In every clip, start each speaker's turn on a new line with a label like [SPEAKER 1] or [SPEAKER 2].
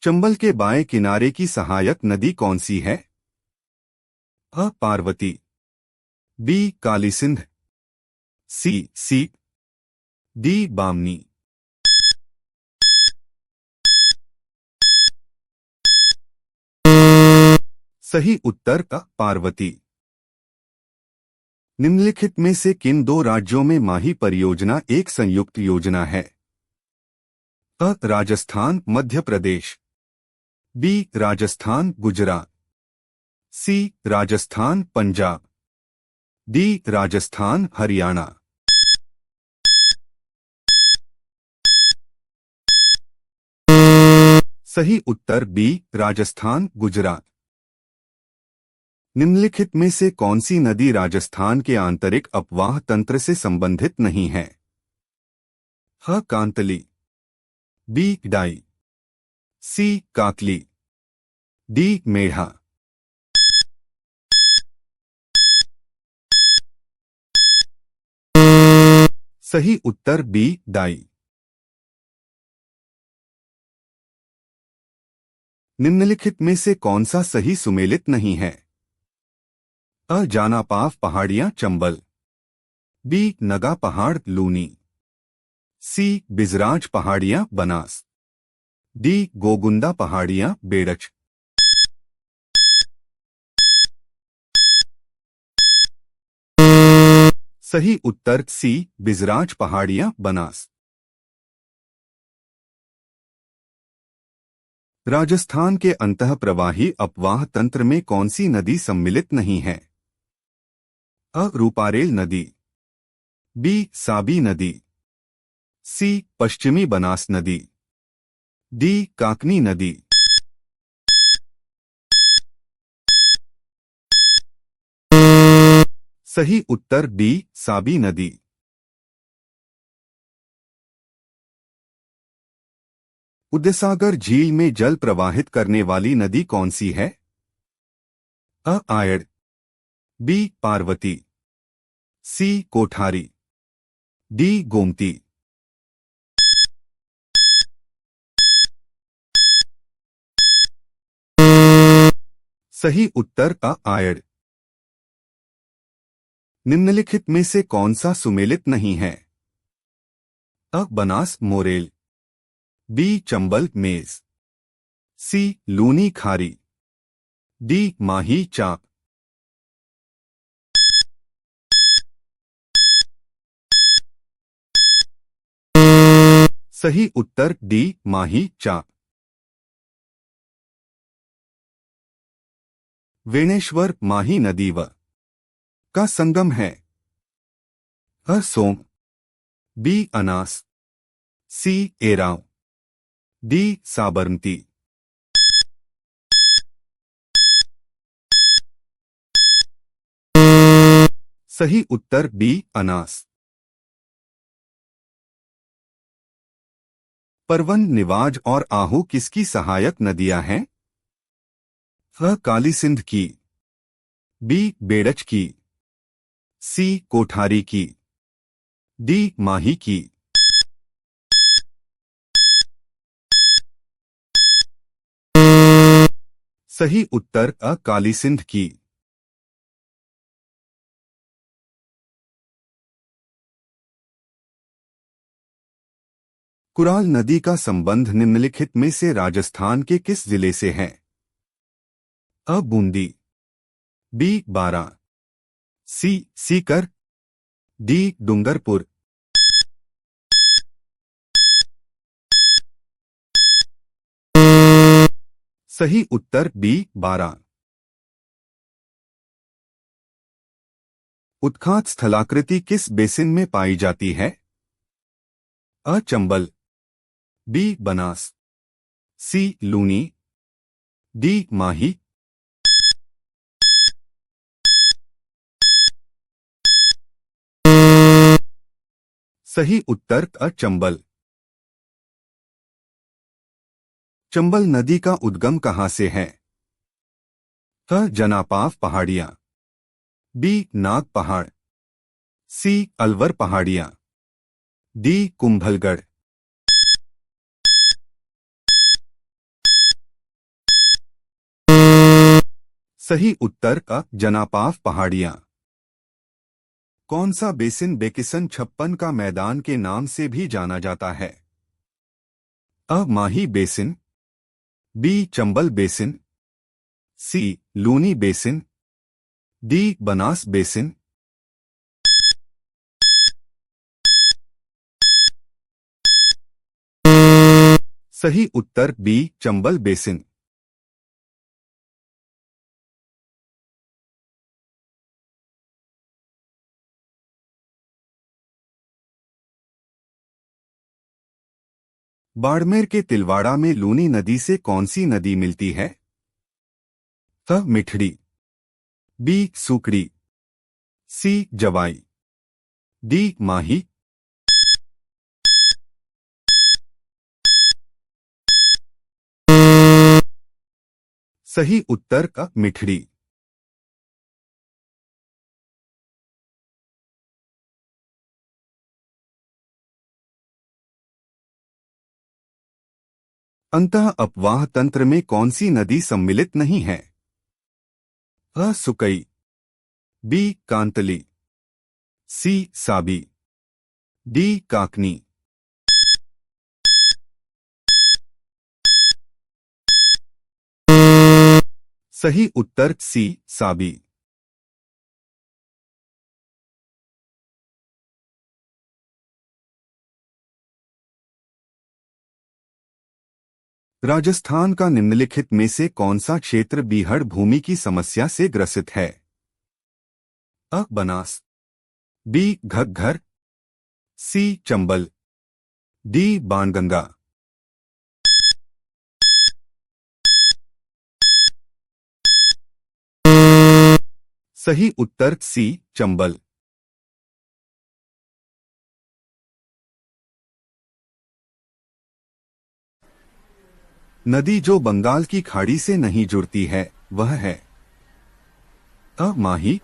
[SPEAKER 1] चंबल के बाएं किनारे की सहायक नदी कौन सी है? अ पार्वती, बी काली सिंध, सी सीप, डी बामनी। सही उत्तर अ पार्वती। निम्नलिखित में से किन दो राज्यों में माही परियोजना एक संयुक्त योजना है? अ राजस्थान मध्य प्रदेश, बी राजस्थान गुजरात, सी राजस्थान पंजाब, डी राजस्थान हरियाणा। सही उत्तर बी राजस्थान गुजरात। निम्नलिखित में से कौन सी नदी राजस्थान के आंतरिक अपवाह तंत्र से संबंधित नहीं है? ह कांतली, बी डाई, सी काकली, डी मेढ़ा। सही उत्तर बी डाई। निम्नलिखित में से कौन सा सही सुमेलित नहीं है? अ जानापाव पहाड़ियां चंबल, बी नगा पहाड़ लूनी, सी बिजराज पहाड़ियां बनास, डी गोगुंदा पहाड़ियां बेड़च। सही उत्तर सी बिजराज पहाड़ियां बनास। राजस्थान के अंतःप्रवाही अपवाह तंत्र में कौन सी नदी सम्मिलित नहीं है? अ रूपारेल नदी, बी साबी नदी, सी पश्चिमी बनास नदी, डी काकनी नदी। सही उत्तर डी साबी नदी। उदयसागर झील में जल प्रवाहित करने वाली नदी कौन सी है? अ आयड़, बी पार्वती, सी कोठारी, डी गोमती। सही उत्तर अ आयड़। निम्नलिखित में से कौन सा सुमेलित नहीं है? अ बनास मोरेल, बी चंबल मेज, सी लूनी खारी, डी माही चाप। सही उत्तर डी माही चाप। वेणेश्वर माही नदी व का संगम है। अ सोम, बी अनास, सी एराव, डी साबरमती। सही उत्तर बी अनास। परवन, निवाज और आहू किसकी सहायक नदियां हैं? अ काली सिंध की, बी बेड़च की, सी कोठारी की, डी माही की। सही उत्तर अ काली सिंध की। कुराल नदी का संबंध निम्नलिखित में से राजस्थान के किस जिले से है? अ बूंदी, बी बारा, सी सीकर, डी डूंगरपुर। सही उत्तर बी बारा। उत्खात स्थलाकृति किस बेसिन में पाई जाती है? अ चंबल, बी बनास, सी लूनी, डी माही। सही उत्तर अ चंबल। चंबल नदी का उद्गम कहां से है? अ जनापाव पहाड़ियां, बी नाग पहाड़, सी अलवर पहाड़ियां, डी कुंभलगढ़। सही उत्तर का जनापाव पहाड़ियां। कौन सा बेसिन बेकिसन छप्पन का मैदान के नाम से भी जाना जाता है? अ Mahi basin, B Chambal basin, C Luni basin, D Banas basin. सही उत्तर बी चंबल बेसिन। बाड़मेर के तिलवाड़ा में लूनी नदी से कौन सी नदी मिलती है? अ मिठड़ी, बी सुकड़ी, सी जवाई, डी माही। सही उत्तर का मिठड़ी। अंतः अपवाह तंत्र में कौन सी नदी सम्मिलित नहीं है? अ सुकई, बी कांतली, सी साबी, डी काकनी। सही उत्तर सी साबी। राजस्थान का निम्नलिखित में से कौन सा क्षेत्र बीहड़ भूमि की समस्या से ग्रसित है? अ बनास, बी घग्घर, सी चंबल, डी बाणगंगा। सही उत्तर सी चंबल। नदी जो बंगाल की खाड़ी से नहीं जुड़ती है वह है? अ माही,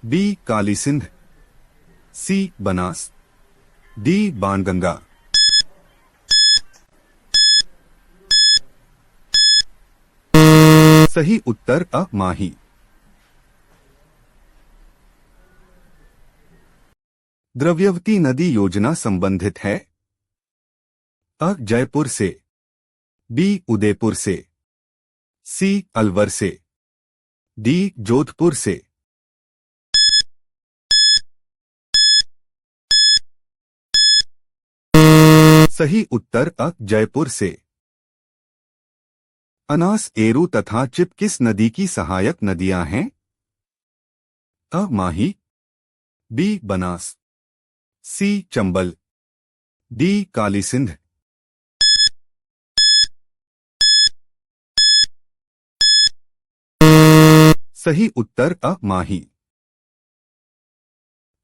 [SPEAKER 1] बी काली सिंध, सी बनास, डी बाणगंगा। सही उत्तर अ माही। द्रव्यवती नदी योजना संबंधित है? अ जयपुर से, बी उदयपुर से, सी अलवर से, डी जोधपुर से। सही उत्तर अ जयपुर से। अनास, एरू तथा चिप किस नदी की सहायक नदियां हैं? अ माही, बी बनास, सी चंबल, डी काली सिंध। सही उत्तर अ माही।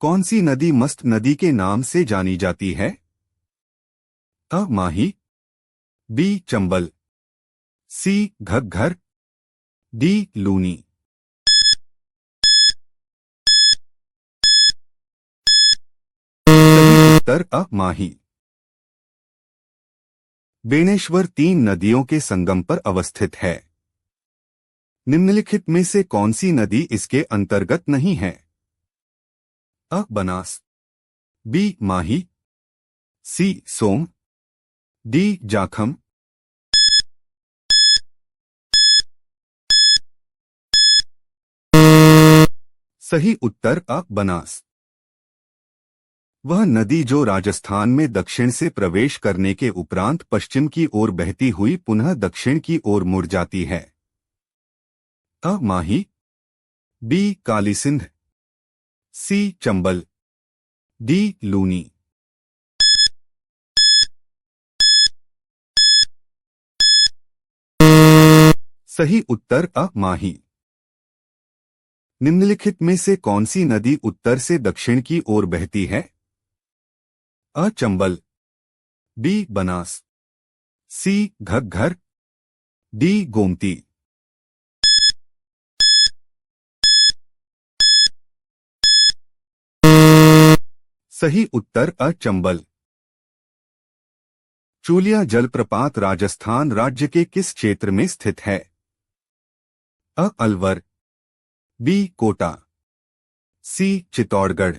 [SPEAKER 1] कौन सी नदी मस्त नदी के नाम से जानी जाती है? अ माही, बी चंबल, सी घग्घर, डी लूनी। सही उत्तर अ माही। बेणेश्वर तीन नदियों के संगम पर अवस्थित है। निम्नलिखित में से कौन सी नदी इसके अंतर्गत नहीं है? अ बनास, बी माही, सी सोम, डी जाखम। सही उत्तर अ बनास। वह नदी जो राजस्थान में दक्षिण से प्रवेश करने के उपरांत पश्चिम की ओर बहती हुई पुनः दक्षिण की ओर मुड़ जाती है। अ माही, बी काली सिंध, सी चंबल, डी लूनी। सही उत्तर अ माही। निम्नलिखित में से कौन सी नदी उत्तर से दक्षिण की ओर बहती है? अ चंबल, बी बनास, सी घग्घर, डी गोमती। सही उत्तर अ चंबल। चूलिया जलप्रपात राजस्थान राज्य के किस क्षेत्र में स्थित है? अ अलवर, बी कोटा, सी चित्तौड़गढ़,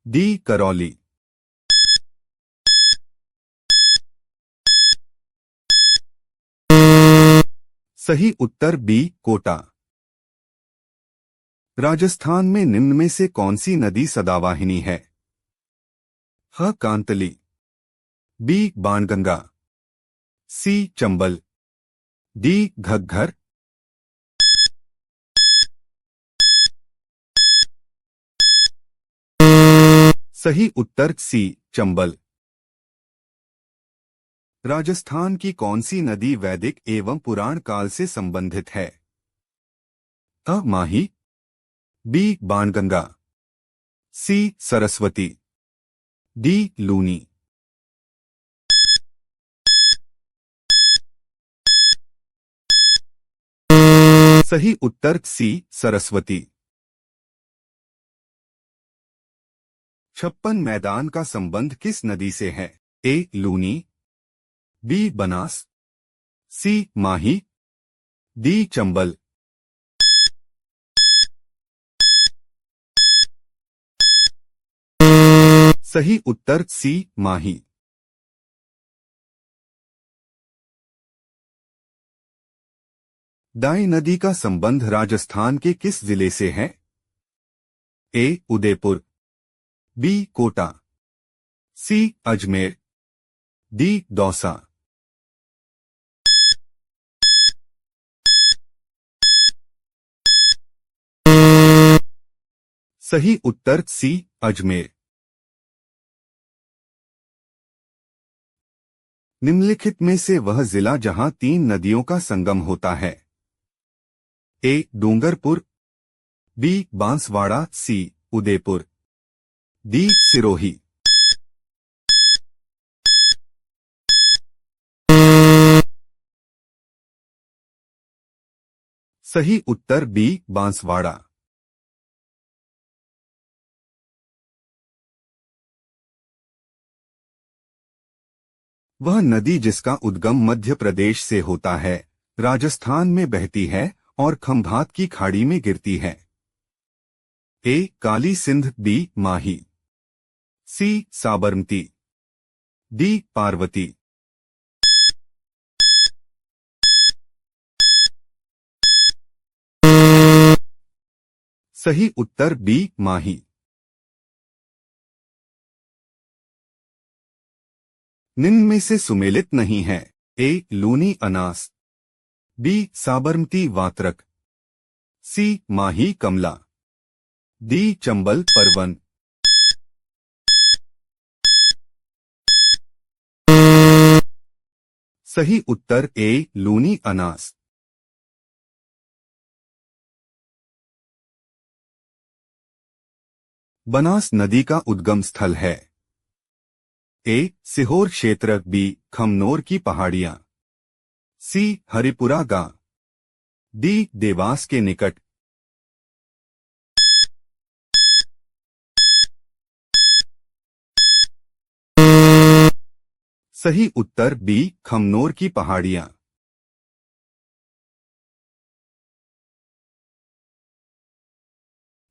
[SPEAKER 1] डी करौली। सही उत्तर बी कोटा। राजस्थान में निम्न में से कौन सी नदी सदावाहिनी है? ह कांतली, बी बाणगंगा, सी चंबल, डी घग्घर। सही उत्तर सी चंबल। राजस्थान की कौन सी नदी वैदिक एवं पुराण काल से संबंधित है? अ माही, बी बाणगंगा, सी सरस्वती, डी लूनी। सही उत्तर सी सरस्वती। 56 मैदान का संबंध किस नदी से है? ए लूनी, बी बनास, सी माही, डी चंबल। सही उत्तर सी माही। दाई नदी का संबंध राजस्थान के किस जिले से है? ए उदयपुर, बी कोटा, सी अजमेर, डी दौसा। सही उत्तर सी अजमेर। निम्नलिखित में से वह जिला जहां 3 नदियों का संगम होता है? ए डूंगरपुर, बी बांसवाड़ा, सी उदयपुर, डी सिरोही। सही उत्तर बी बांसवाड़ा। वह नदी जिसका उद्गम मध्य प्रदेश से होता है, राजस्थान में बहती है और खंभात की खाड़ी में गिरती है? ए काली सिंध, बी माही, सी साबरमती, डी पार्वती। सही उत्तर बी माही। निम्न में से सुमेलित नहीं है? ए लूनी अनास, बी साबरमती वात्रक, सी माही कमला, डी चंबल परवन। सही उत्तर ए लूनी अनास। बनास नदी का उद्गम स्थल है? ए सीहोर क्षेत्र, बी खमनोर की पहाड़ियां, सी हरिपुरा गांव, डी देवास के निकट। सही उत्तर बी खमनोर की पहाड़ियां।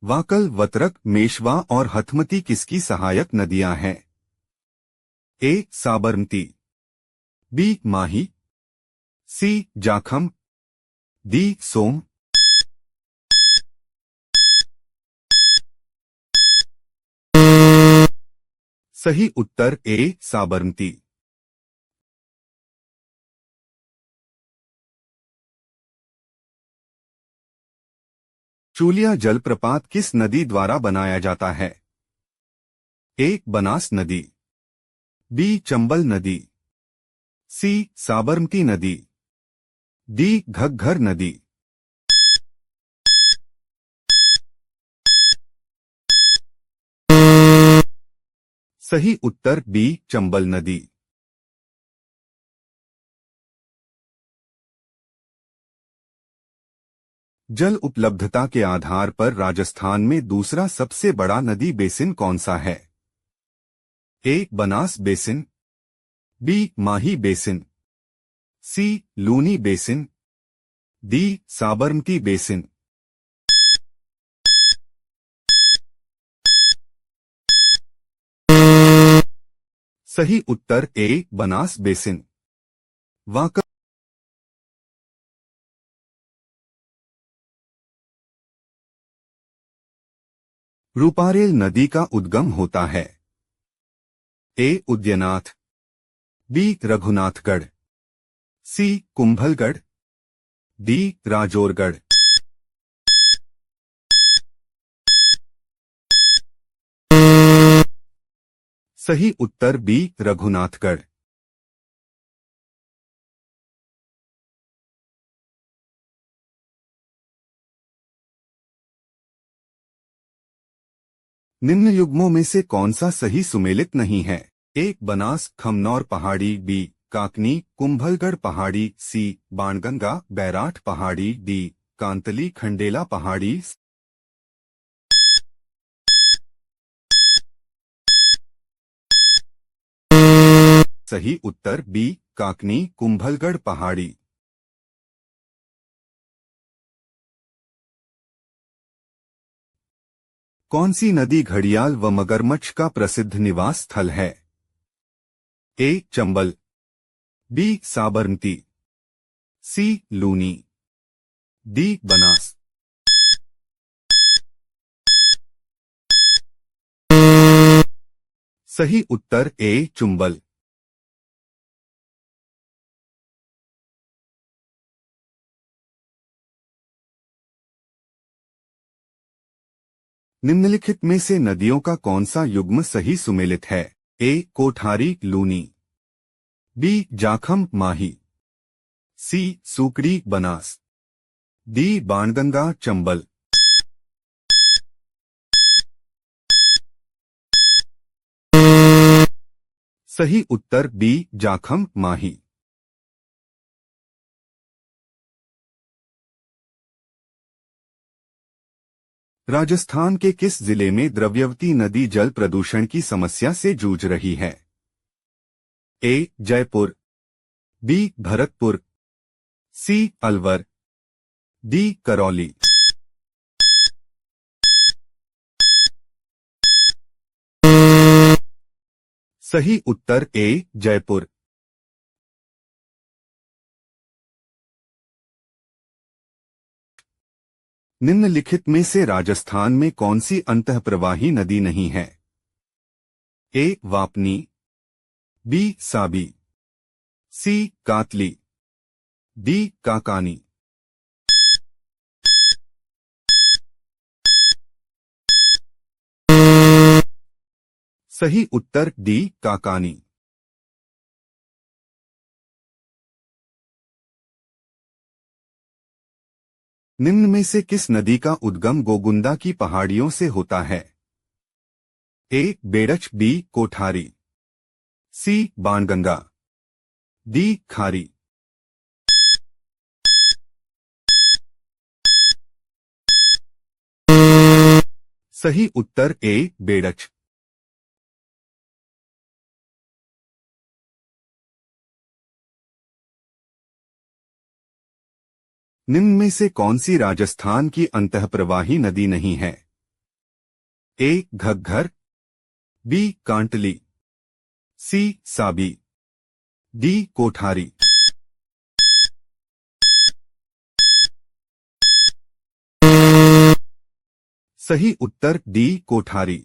[SPEAKER 1] वाकल, वत्रक, मेशवा और हथमती किसकी सहायक नदियां हैं? ए साबरमती, बी माही, सी जाखम, डी सोम। सही उत्तर ए साबरमती। चूलिया जलप्रपात किस नदी द्वारा बनाया जाता है? ए बनास नदी, बी चंबल नदी, सी साबरमती नदी, डी घग्घर नदी। सही उत्तर बी चंबल नदी। जल उपलब्धता के आधार पर राजस्थान में दूसरा सबसे बड़ा नदी बेसिन कौन सा है? A Banas basin, B Mahi basin, C Luni basin, D Sabarmati basin. सही उत्तर ए बनास बेसिन। वाक रूपारेल नदी का उद्गम होता है। A Udaynath, B Raghunathgarh, C Kumbhalgarh, D Rajorgarh. सही उत्तर बी रघुनाथगढ़। निम्न युग्मों में से कौन सा सही सुमेलित नहीं है? ए बनास खमनौर पहाड़ी, बी काकनी कुंभलगढ़ पहाड़ी, सी बाणगंगा बैराठ पहाड़ी, डी कांतली खंडेला पहाड़ी। सही उत्तर बी काकनी कुंभलगढ़ पहाड़ी। कौन सी नदी घड़ियाल व मगरमच्छ का प्रसिद्ध निवास स्थल है? ए चंबल, बी साबरमती, सी लूनी, डी बनास। सही उत्तर ए चंबल। निम्नलिखित में से नदियों का कौन सा युग्म सही सुमेलित है? ए कोठारी लूनी, बी जाखम माही, सी सूकड़ी बनास, डी बाणगंगा चंबल। सही उत्तर बी जाखम माही। राजस्थान के किस जिले में द्रव्यवती नदी जल प्रदूषण की समस्या से जूझ रही है? ए जयपुर, बी भरतपुर, सी अलवर, डी करौली। सही उत्तर ए जयपुर। निम्नलिखित में से राजस्थान में कौन सी अंतःप्रवाही नदी नहीं है? ए वापनी, बी साबी, सी कातली, डी काकानी। सही उत्तर डी काकानी। निम्न में से किस नदी का उद्गम गोगुंदा की पहाड़ियों से होता है? ए बेड़च, बी कोठारी, सी बाणगंगा, डी खारी। सही उत्तर ए बेड़च। निम्न में से कौन सी राजस्थान की अंतःप्रवाही नदी नहीं है? ए घग्घर, बी कांटली, सी साबी, डी कोठारी। सही उत्तर डी कोठारी।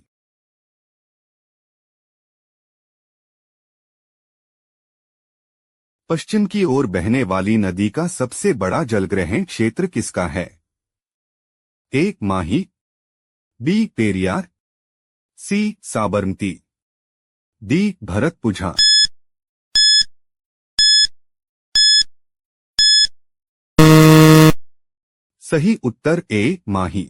[SPEAKER 1] पश्चिम की ओर बहने वाली नदी का सबसे बड़ा जलग्रहण क्षेत्र किसका है? ए माही, बी पेरियार, सी साबरमती, डी भरतपुझा। सही उत्तर ए माही।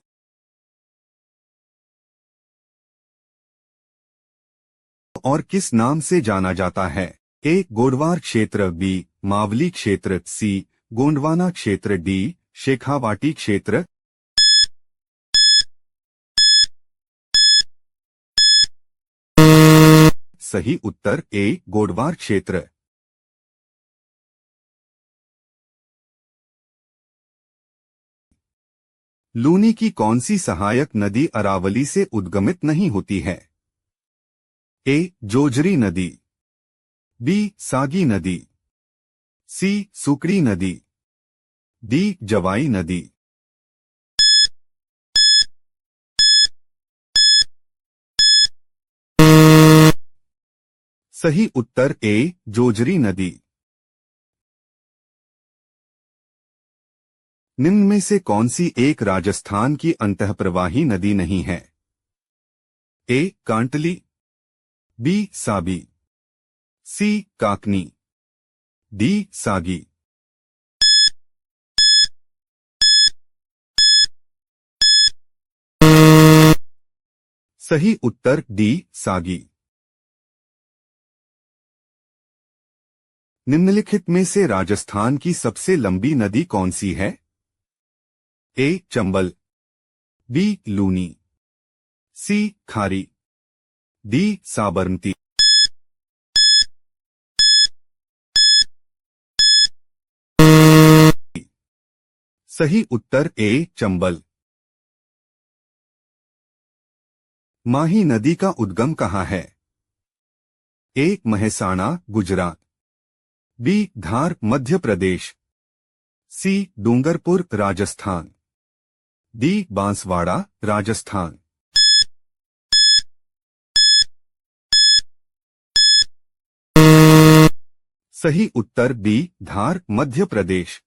[SPEAKER 1] और किस नाम से जाना जाता है? ए गोडवार क्षेत्र, बी मावली क्षेत्र, सी गोंडवाना क्षेत्र, डी शेखावाटी क्षेत्र। सही उत्तर ए गोडवार क्षेत्र। लूनी की कौन सी सहायक नदी अरावली से उद्गमित नहीं होती है? ए. जोजरी नदी, बी. सागी नदी, सी. सुकड़ी नदी, डी. जवाई नदी। सही उत्तर ए. जोजरी नदी। निम्न में से कौन सी एक राजस्थान की अंतःप्रवाही नदी नहीं है? ए. कांटली, बी. साबी, सी. काकनी, डी. सागी। सही उत्तर डी. सागी। निम्नलिखित में से राजस्थान की सबसे लंबी नदी कौन सी है? ए. चंबल, बी. लूनी, सी. खारी, डी. साबरमती। सही उत्तर ए. चंबल। माही नदी का उद्गम कहाँ है? ए. महसाणा, गुजरात, बी. धार, मध्य प्रदेश, सी. डूंगरपुर, राजस्थान, डी. बांसवाड़ा, राजस्थान। सही उत्तर बी. धार, मध्य प्रदेश।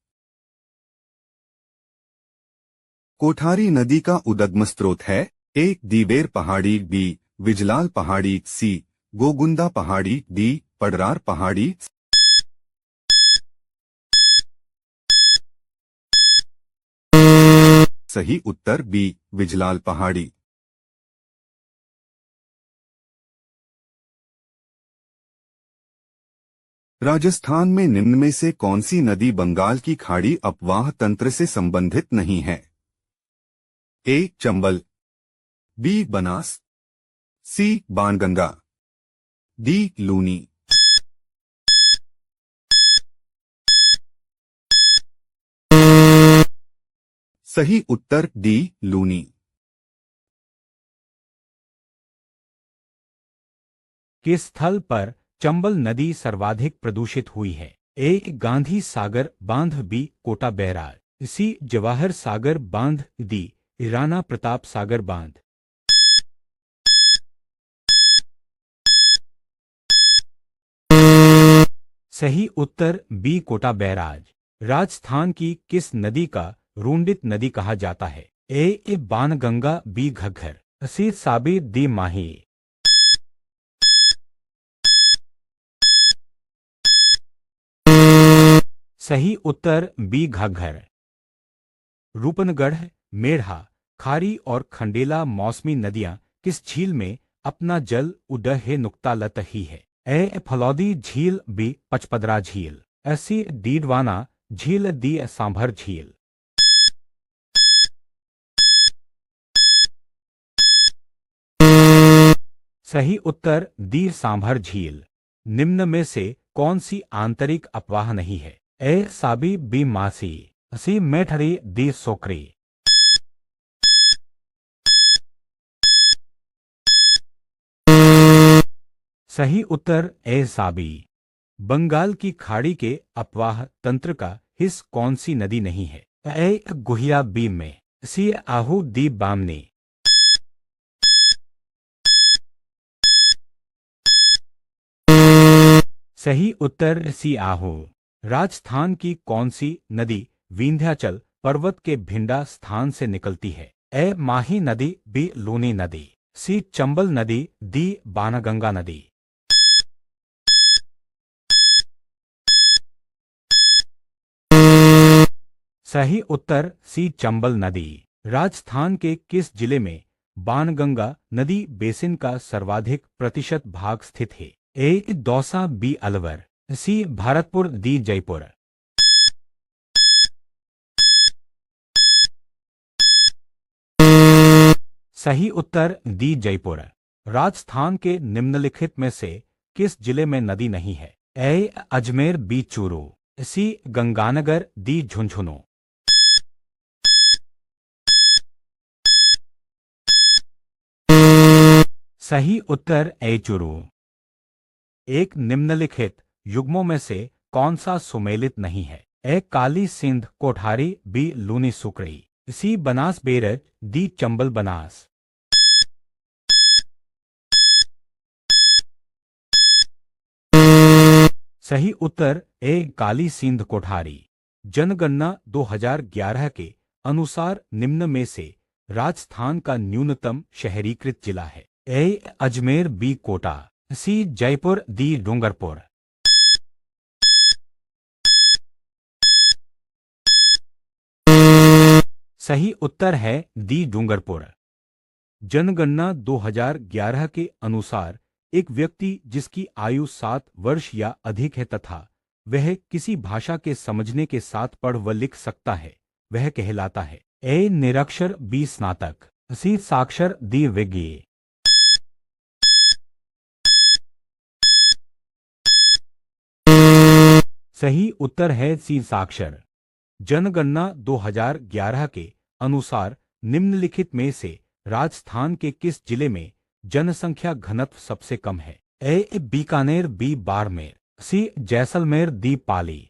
[SPEAKER 1] कोठारी नदी का उद्गम स्रोत है? ए. दीवेर पहाड़ी, बी. विजलाल पहाड़ी, सी. गोगुंदा पहाड़ी, डी. पडरार पहाड़ी। सही उत्तर बी. विजलाल पहाड़ी। राजस्थान में निम्न में से कौन सी नदी बंगाल की खाड़ी अपवाह तंत्र से संबंधित नहीं है? ए. चंबल, बी. बनास, सी. बाणगंगा, डी. लूनी। सही उत्तर डी. लूनी।
[SPEAKER 2] किस स्थल पर चंबल नदी सर्वाधिक प्रदूषित हुई है? ए. गांधी सागर बांध, बी. कोटा बैराज, सी. जवाहर सागर बांध, डी. राणा प्रताप सागर बांध। सही उत्तर बी. कोटा बैराज। राजस्थान की किस नदी का रूंडित नदी कहा जाता है? ए. बाणगंगा, बी. घग्गर, सी. साबी, डी. माही। सही उत्तर बी. घग्गर। रूपनगढ़, मेढ़ा, खारी और खंडेला मौसमी नदियां किस झील में अपना जल उडहे नुक्ता लतही है? ए. फलौदी झील, बी. पचपदरा झील, सी. डीडवाना झील, डी. सांभर झील। सही उत्तर डी. सांभर झील। निम्न में से कौन सी आंतरिक अपवाह नहीं है? ए. साबी, बी. मासी, सी. मेठरी, डी. सोकरी। सही उत्तर ए. साबी। बंगाल की खाड़ी के अपवाह तंत्र का हिस्सा कौन सी नदी नहीं है? ए. गुहिया, बी. में, सी. आहू, डी. बामनी। सही उत्तर सी. आहू। राजस्थान की कौन सी नदी विंध्याचल पर्वत के भिंडा स्थान से निकलती है? ए. माही नदी, बी. लूनी नदी, सी. चंबल नदी, डी. बाणगंगा नदी। सही उत्तर सी. चंबल नदी। राजस्थान के किस जिले में बाणगंगा नदी बेसिन का सर्वाधिक प्रतिशत भाग स्थित है? ए. दौसा, बी. अलवर, सी. भरतपुर, डी. जयपुर। सही उत्तर डी. जयपुर। राजस्थान के निम्नलिखित में से किस जिले में नदी नहीं है? ए. अजमेर, बी. चूरू, सी. गंगानगर, डी. झुंझुनू। सही उत्तर ए चुरू। एक निम्नलिखित युग्मों में से कौन सा सुमेलित नहीं है? ए काली सिंध कोठारी, बी लूनी सुकड़ी, सी बनास बेरज, डी चंबल बनास। सही उत्तर ए काली सिंध कोठारी। जनगणना 2011 के अनुसार निम्न में से राजस्थान का न्यूनतम शहरीकृत जिला है? ए अजमेर, बी कोटा, सी जयपुर, डी डूंगरपुर। सही उत्तर है डी डूंगरपुर। जनगणना 2011 के अनुसार एक व्यक्ति जिसकी आयु 7 वर्ष या अधिक है तथा वह किसी भाषा के समझने के साथ पढ़ व लिख सकता है, वह कहलाता है? ए निरक्षर, बी स्नातक, सी साक्षर, डी विज्ञ। सही उत्तर है सी साक्षर। जनगणना 2011 के अनुसार निम्नलिखित में से राजस्थान के किस जिले में जनसंख्या घनत्व सबसे कम है? ए बीकानेर, बी बाड़मेर, सी जैसलमेर, डी पाली।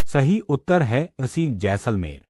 [SPEAKER 2] सही उत्तर है सी जैसलमेर।